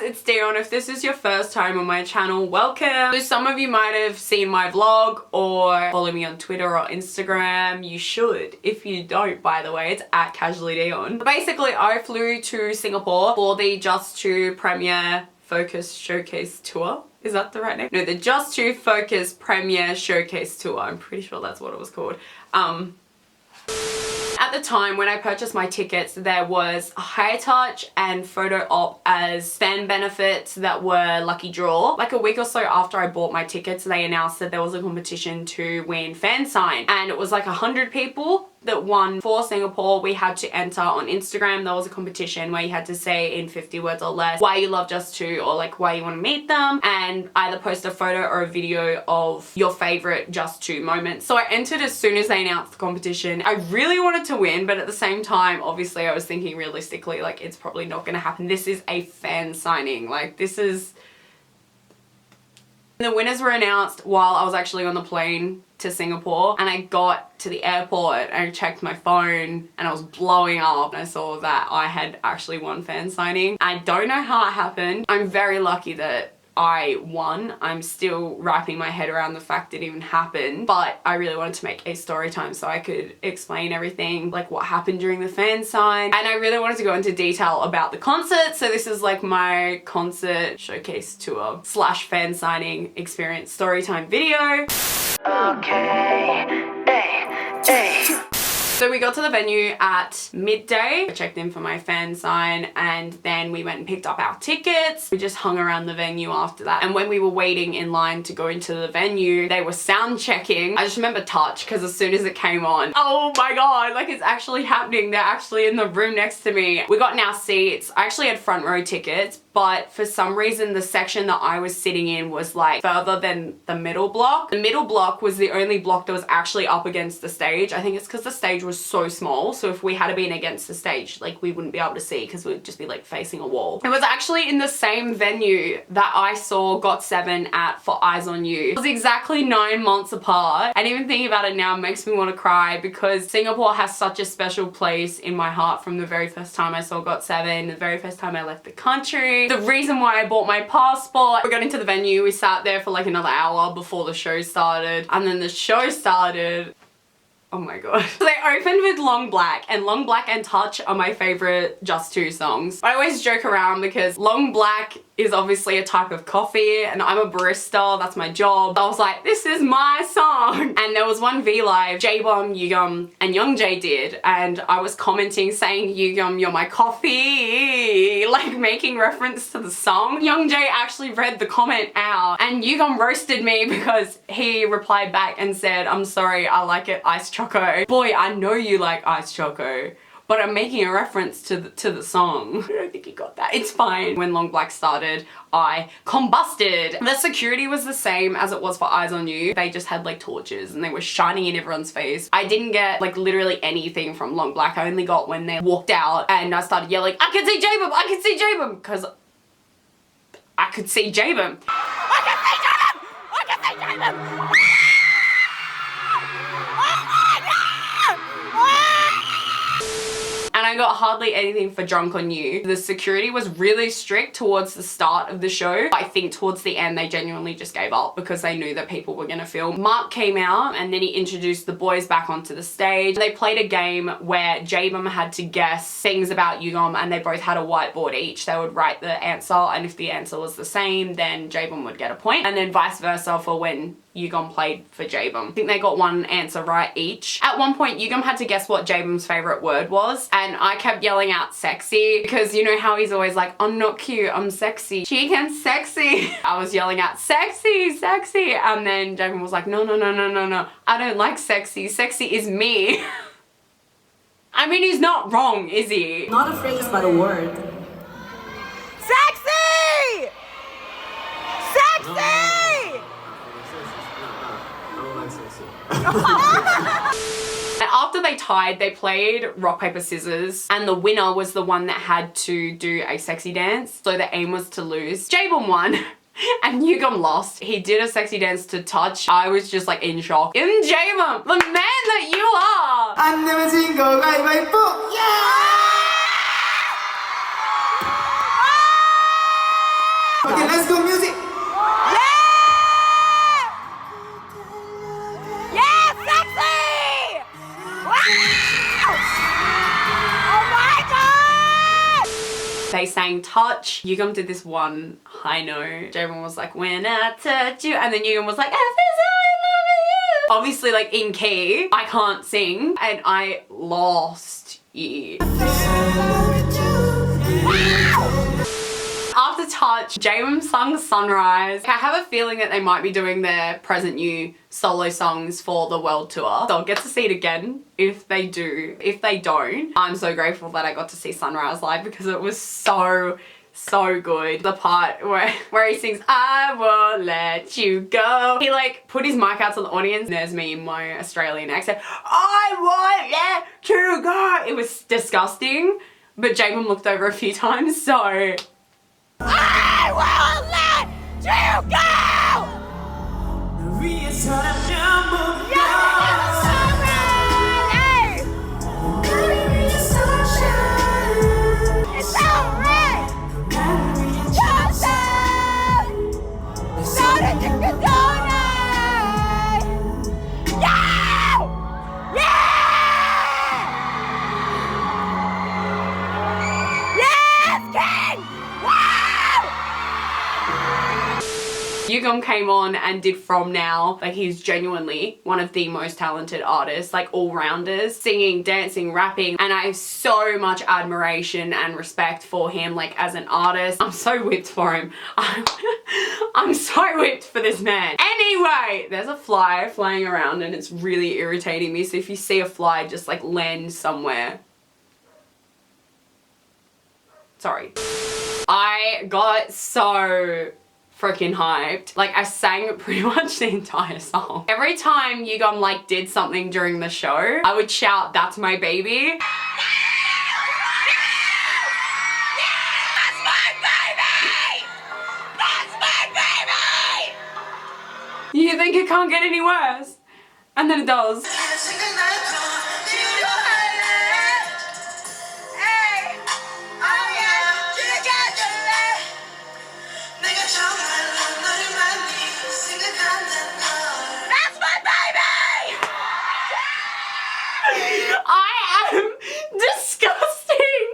guys, it's Dione. If this is your first time on my channel, welcome. So some of you might have seen my vlog or follow me on Twitter or Instagram. You should. If you don't, by the way, it's at casuallydione. Basically, I flew to Singapore for the jus2 Premiere Focus Showcase Tour. Is that the right name? No, the jus2 Focus Premiere Showcase Tour. I'm pretty sure that's what it was called. At the time when I purchased my tickets, there was a high touch and photo op as fan benefits that were lucky draw. Like a week or so after I bought my tickets, they announced that there was a competition to win fansign, and it was like 100 people that won. For Singapore, we had to enter on Instagram. There was a competition where you had to say in 50 words or less why you love jus2 or like why you want to meet them, and either post a photo or a video of your favorite jus2 moments. So I entered as soon as they announced the competition. I really wanted to win, but at the same time, obviously I was thinking realistically, like, it's probably not going to happen. This is a fan signing. Like, this is... The winners were announced while I was actually on the plane to Singapore, and I got to the airport and I checked my phone and I was blowing up and I saw that I had actually won fan signing. I don't know how it happened. I'm very lucky that I won. I'm still wrapping my head around the fact it even happened, but I really wanted to make a story time so I could explain everything, like what happened during the fan sign, and I really wanted to go into detail about the concert. So this is like my concert showcase tour slash fan signing experience story time video. Okay, hey. So we got to the venue at midday. I checked in for my fan sign and then we went and picked up our tickets. We just hung around the venue after that. And when we were waiting in line to go into the venue, they were sound checking. I just remember Touch, because as soon as it came on, oh my god, like it's actually happening. They're actually in the room next to me. We got in our seats. I actually had front row tickets, but for some reason the section that I was sitting in was like further than the middle block. The middle block was the only block that was actually up against the stage. I think it's because the stage was so small, so if we had been against the stage, like we wouldn't be able to see because we'd just be like facing a wall. It was actually in the same venue that I saw got7 at for Eyes on You. It was exactly 9 months apart, and even thinking about it now makes me want to cry because Singapore has such a special place in my heart from the very first time I saw got7, the very first time I left the country. The reason why I bought my passport. We got into the venue, we sat there for like another hour before the show started, and then the show started. Oh my god. So they opened with Long Black, and Long Black and Touch are my favorite jus2 songs. I always joke around because Long Black is obviously a type of coffee and I'm a barista, that's my job. I was like, this is my song. And there was one V-Live J-Bomb, YUGYEOM and Youngjae did, and I was commenting saying, YUGYEOM, you're my coffee, like making reference to the song. Youngjae actually read the comment out and YUGYEOM roasted me because he replied back and said, I'm sorry, I like it iced choco. Boy, I know you like iced choco, but I'm making a reference to the song. I don't think he got that. It's fine. When Long Black started, I combusted. The security was the same as it was for Eyes on You. They just had like torches and they were shining in everyone's face. I didn't get like literally anything from Long Black. I only got when they walked out and I started yelling, I can see J-Bomb, I can see J-Bomb, because I could see J-Bomb. I can see J-Bomb! I can see J-Bomb! And I got hardly anything for Drunk on You. The security was really strict towards the start of the show. I think towards the end they genuinely just gave up because they knew that people were gonna film. Mark came out and then he introduced the boys back onto the stage. They played a game where J-Bomb had to guess things about YUGYEOM, and they both had a whiteboard each. They would write the answer, and if the answer was the same, then J-Bomb would get a point, and then vice versa for when YUGYEOM played for J-Bomb. I think they got one answer right each. At one point, YUGYEOM had to guess what J-Bomb's favorite word was, and I kept yelling out sexy because you know how he's always like, I'm not cute, I'm sexy. Chic and sexy. I was yelling out sexy, sexy, and then J-Bomb was like, no, no, no, no, no, no. I don't like sexy. Sexy is me. I mean, he's not wrong, is he? Not a phrase, but a word. Sexy! Sexy! And after they tied, they played rock, paper, scissors, and the winner was the one that had to do a sexy dance. So the aim was to lose. J-Bomb won and YUGYEOM lost. He did a sexy dance to Touch. I was just like in shock. J-Bomb, the man that you are! I've never seen go right, right, boom. Yeah! Let's go music. Yeah, sexy! Wow! Oh my god! They sang Touch. YUGYEOM did this one high note. Jaemin was like, when I touch you. And then YUGYEOM was like, I feel so in love with you. Obviously, like in key, I can't sing. And I lost you. After Touch, Jaemin sung Sunrise. I have a feeling that they might be doing their Present You solo songs for the world tour. So I'll get to see it again if they do. If they don't, I'm so grateful that I got to see Sunrise live because it was so good. The part where he sings, I won't let you go. He like put his mic out to the audience. There's me in my Australian accent. I won't let you go. It was disgusting, but Jaemin looked over a few times, so I won't let you go! It's alright! YUGYEOM came on and did From Now. Like, he's genuinely one of the most talented artists, like all-rounders, singing, dancing, rapping, and I have so much admiration and respect for him, like, as an artist. I'm so whipped for him. I'm so whipped for this man. Anyway, there's a fly flying around and it's really irritating me, so if you see a fly, just like land somewhere. Sorry. I got so freaking hyped. Like, I sang pretty much the entire song. Every time YUGYEOM like did something during the show, I would shout, "That's my baby." You think it can't get any worse? And then it does. I am disgusting.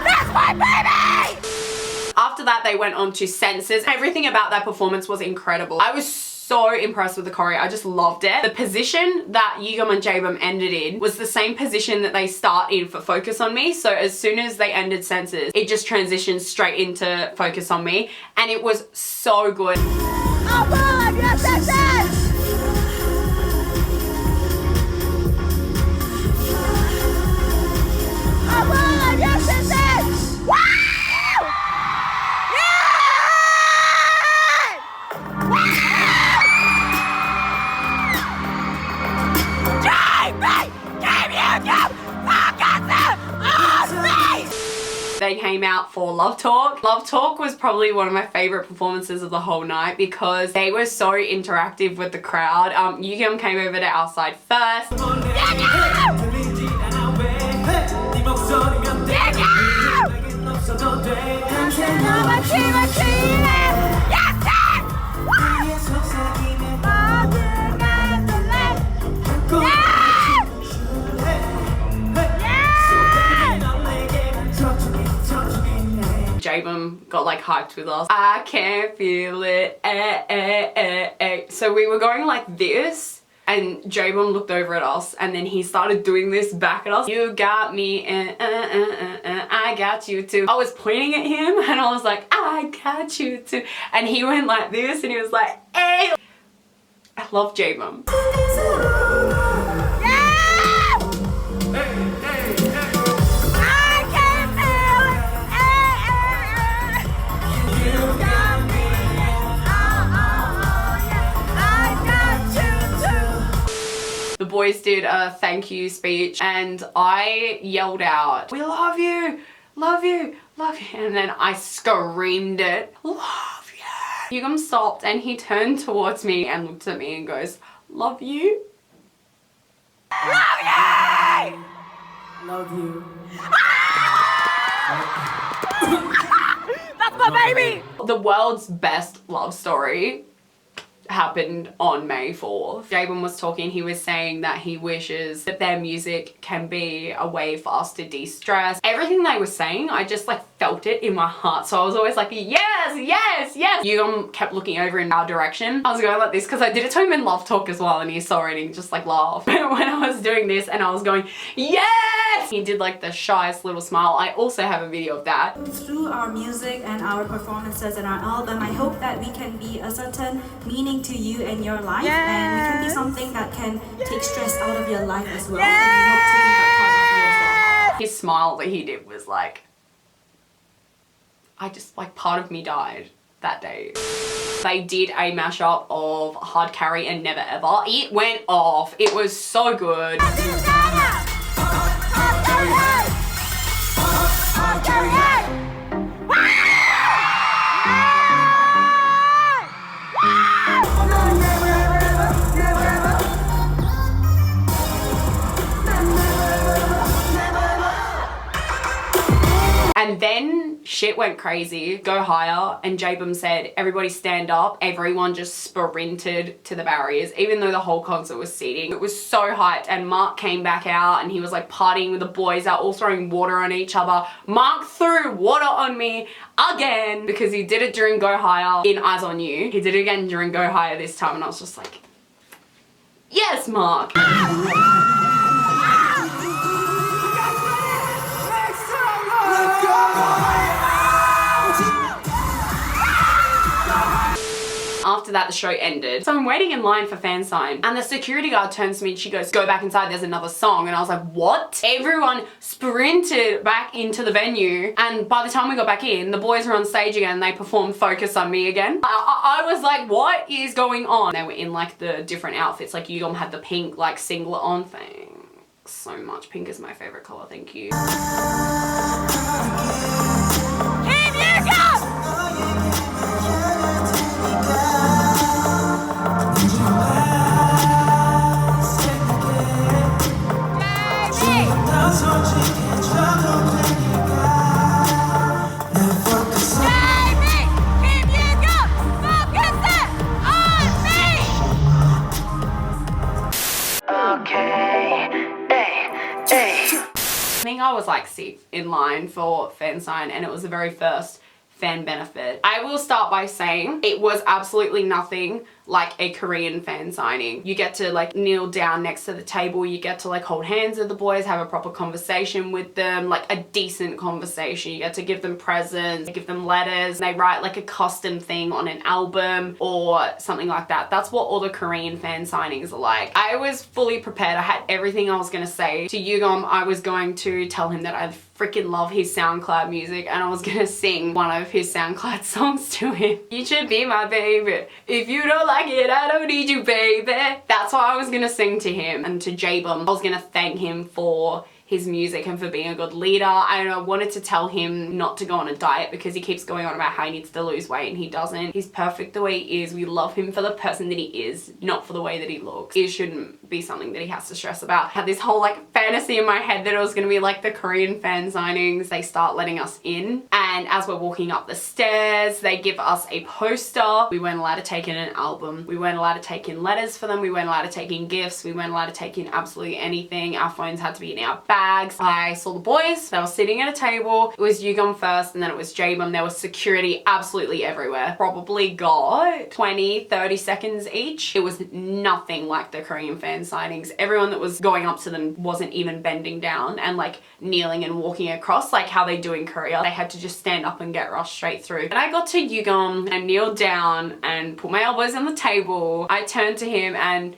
That's my baby! After that, they went on to Senses. Everything about that performance was incredible. I was so impressed with the choreo. I just loved it. The position that YUGYEOM and Jaemin ended in was the same position that they start in for Focus on Me. So as soon as they ended Senses, it just transitioned straight into Focus on Me, and it was so good. Oh boy, yes, yes, yes! Oh boy, yes, yes, yes! Wow! They came out for Love Talk. Love Talk was probably one of my favorite performances of the whole night because they were so interactive with the crowd. YUGYEOM came over to our side first. Jaemin got like hyped with us. I can't feel it. So we were going like this, and Jaemin looked over at us, and then he started doing this back at us. You got me, I got you too. I was pointing at him, and I was like, I got you too. And he went like this, and he was like, hey. I love Jaemin. The boys boys did a thank you speech and I yelled out, "We love you, love you, love you." And then I screamed it, "Love you." Yugyeom stopped and he turned towards me and looked at me and goes, "Love you." Love you! Love you. That's my baby! The world's best love story happened on May 4th. Jabin was talking, he was saying that he wishes that their music can be a way for us to de-stress. Everything they were saying, I just like felt it in my heart. So I was always like, yes, yes, yes. Yugyeom kept looking over in our direction. I was going like this because I did it to him in Love Talk as well and he saw it and he just like laughed. When I was doing this and I was going, yes! He did like the shyest little smile. I also have a video of that. Through our music and our performances and our album, I hope that we can be a certain meaning to you and your life, and we can be something that can take stress out of your life as well. And we hope to be that part of you as well. His smile that he did was like, I just like part of me died that day. They did a mashup of Hard Carry and Never Ever. It went off. It was so good. And then shit went crazy. Go Higher, and Jabin said, "Everybody stand up." Everyone just sprinted to the barriers, even though the whole concert was seating. It was so hyped, and Mark came back out and he was like partying with the boys. They're all throwing water on each other. Mark threw water on me again because he did it during Go Higher in Eyes on You. He did it again during Go Higher this time, and I was just like, yes, Mark. After that, the show ended. So I'm waiting in line for fansign and the security guard turns to me and she goes, "Go back inside, there's another song." And I was like, what? Everyone sprinted back into the venue, and by the time we got back in, the boys were on stage again and they performed Focus on Me again. I was like, what is going on? They were in like the different outfits, like Yugyeom had the pink like singlet on. Thanks so much. Pink is my favorite color, thank you. I think I was like 6 in line for fansign and it was the very first fan benefit. I will start by saying it was absolutely nothing like a Korean fan signing. You get to like kneel down next to the table, you get to like hold hands with the boys, have a proper conversation with them, like a decent conversation. You get to give them presents, give them letters. They write like a custom thing on an album or something like that. That's what all the Korean fan signings are like. I was fully prepared. I had everything I was gonna say to Yugyeom. I was going to tell him that I freaking love his SoundCloud music and I was gonna sing one of his SoundCloud songs to him. You should be my baby. If you don't like it, I don't need you, baby. That's what I was gonna sing to him. And to Jabin, I was gonna thank him for his music and for being a good leader. I wanted to tell him not to go on a diet because he keeps going on about how he needs to lose weight and he doesn't. He's perfect the way he is. We love him for the person that he is, not for the way that he looks. It shouldn't be something that he has to stress about. I had this whole like fantasy in my head that it was gonna be like the Korean fan signings. They start letting us in and as we're walking up the stairs, they give us a poster. We weren't allowed to take in an album. We weren't allowed to take in letters for them. We weren't allowed to take in gifts. We weren't allowed to take in absolutely anything. Our phones had to be in our bags. I saw the boys. They were sitting at a table. It was Yugyeom first and then it was Jabin. There was security absolutely everywhere. Probably got 20-30 seconds each. It was nothing like the Korean fan signings. Everyone that was going up to them wasn't even bending down and like kneeling and walking across like how they do in Korea. They had to just stand up and get rushed straight through. And I got to Yugyeom and kneeled down and put my elbows on the table. I turned to him and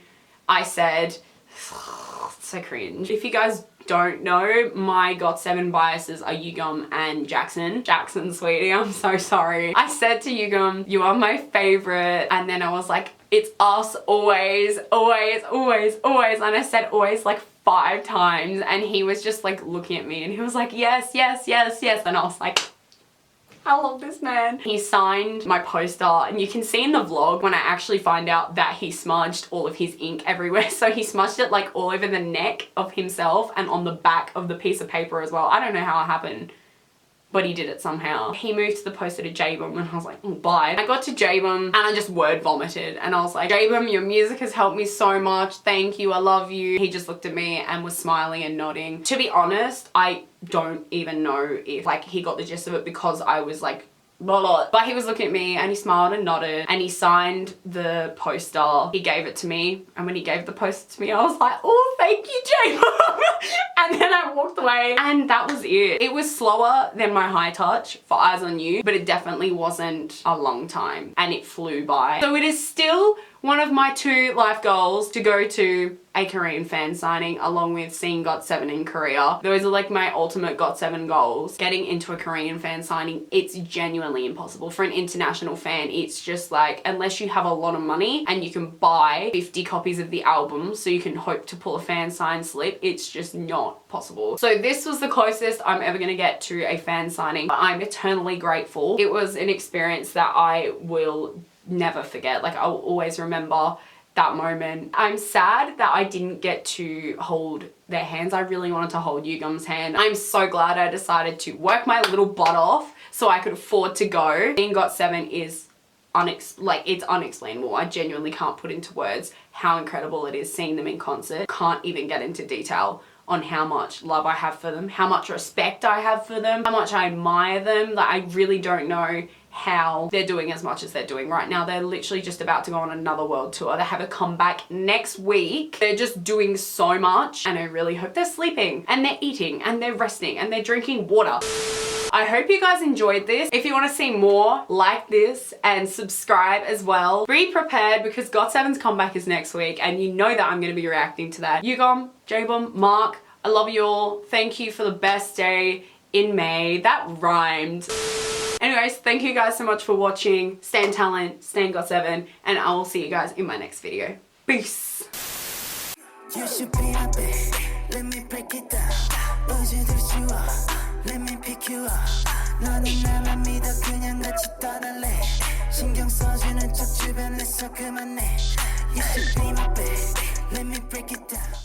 I said, so cringe. If you guys don't know, my got7 biases are Yugyeom and Jackson. Jackson, sweetie, I'm so sorry. I said to Yugyeom, you are my favorite. And then I was like, It's us always, always, always, always. And I said always like 5 times, and he was just like looking at me and he was like, yes, yes, yes, yes. And I was like, I love this man. He signed my poster, and you can see in the vlog when I actually find out that he smudged all of his ink everywhere. So he smudged it like all over the neck of himself and on the back of the piece of paper as well. I don't know how it happened, but he did it somehow. He moved the poster to YUGYEOM, and I was like, oh, bye. I got to YUGYEOM and I just word vomited, and I was like, YUGYEOM, your music has helped me so much. Thank you, I love you. He just looked at me and was smiling and nodding. To be honest, I don't even know if like he got the gist of it, because I was like, blah, blah. But he was looking at me and he smiled and nodded, and he signed the poster. He gave it to me, and when he gave the poster to me, I was like, oh, thank you, YUGYEOM. And then I walked away, and that was it. It was slower than my high touch for Eyes on You, but it definitely wasn't a long time, and it flew by. So it is still one of my 2 life goals to go to a Korean fan signing, along with seeing got7 in Korea. Those are like my ultimate got7 goals. Getting into a Korean fan signing, it's genuinely impossible. For an international fan, it's just like, unless you have a lot of money and you can buy 50 copies of the album so you can hope to pull a fan sign slip, it's just not possible. So this was the closest I'm ever gonna get to a fan signing, but I'm eternally grateful. It was an experience that I will never forget. Like, I'll always remember that moment. I'm sad that I didn't get to hold their hands. I really wanted to hold YUGYEOM's hand. I'm so glad I decided to work my little butt off so I could afford to go. Seeing got7 is it's unexplainable. I genuinely can't put into words how incredible it is seeing them in concert. Can't even get into detail on how much love I have for them, how much respect I have for them, how much I admire them. Like, I really don't know how they're doing as much as they're doing right now. They're literally just about to go on another world tour. They have a comeback next week. They're just doing so much, and I really hope they're sleeping and they're eating and they're resting and they're drinking water. I hope you guys enjoyed this. If you want to see more like this, and subscribe as well. Be prepared, because got7's comeback is next week, and you know that I'm going to be reacting to that. YUGYEOM, YUGYEOM, Mark, I love you all. Thank you for the best day in May. That rhymed. Anyways, thank you guys so much for watching. Stan talent, Stan got7, and I will see you guys in my next video. Peace. You should be my babe. Let me break it down. Let me pick you up. 너는 나만 믿어 그냥 같이 떠날래. 신경 써주는 척 주변에서 그만해. You should be my babe. Let me break it down.